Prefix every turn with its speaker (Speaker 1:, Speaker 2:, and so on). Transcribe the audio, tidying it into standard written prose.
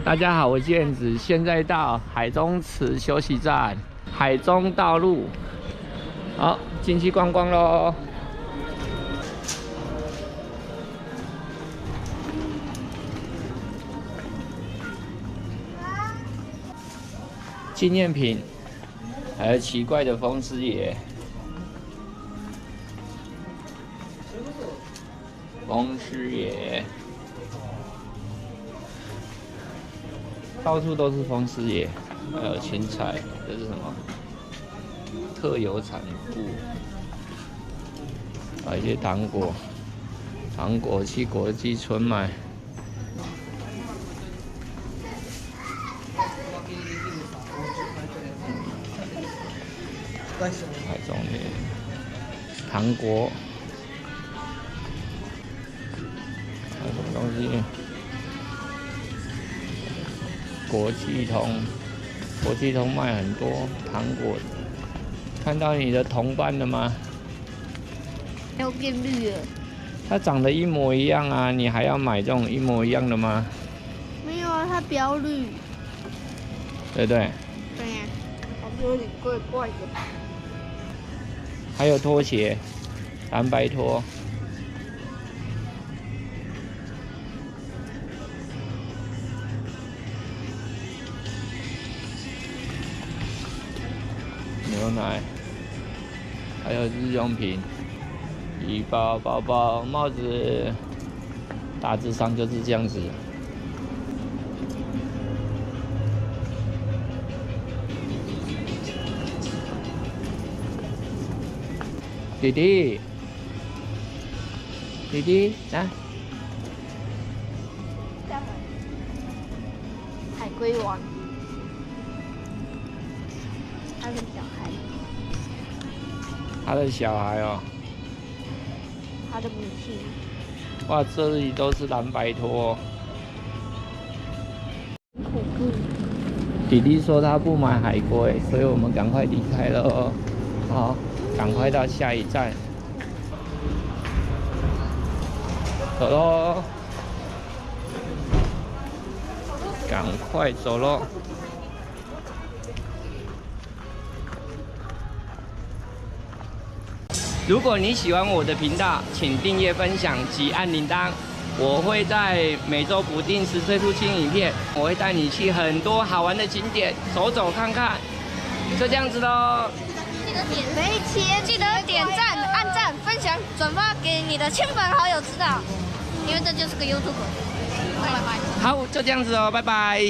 Speaker 1: 大家好，我是燕子，现在到海中池休息站，海中道路，好，进去逛逛咯。纪念品，还有奇怪的风狮爷。风狮爷，到处都是风狮爷，还有青菜，这是什么？特有产物，还有一些糖果，糖果去国际村买。海中的糖果。 还有什么东西？国际通卖很多糖果。看到你的同伴了吗？
Speaker 2: 要变绿了。
Speaker 1: 它长得一模一样啊，你还要买这种一模一样的吗？
Speaker 2: 没有啊，它比较绿。
Speaker 1: 对不对？
Speaker 2: 对呀、感觉有点怪怪的。
Speaker 1: 还有拖鞋，蓝白拖。 牛奶，还有日用品，衣包、包包、帽子，大致上就是这样子。弟弟，弟弟，来，
Speaker 2: 海龟王，他是小孩，
Speaker 1: 他的小孩哦。
Speaker 2: 他的母亲。
Speaker 1: 哇，这里都是蓝白拖。
Speaker 2: 恐怖。
Speaker 1: 弟弟说他不买海龟，所以我们赶快离开了哦。好，赶快到下一站。走喽！赶快走喽！如果你喜欢我的频道，请订阅、分享及按铃铛。我会在每周不定时推出新影片，我会带你去很多好玩的景点走走看看，就这样子咯。
Speaker 2: 记得点赞、按赞、分享、转发给你的亲朋好友知道，因为这就是个 YouTube。拜拜。
Speaker 1: 好，就这样子哦，拜拜。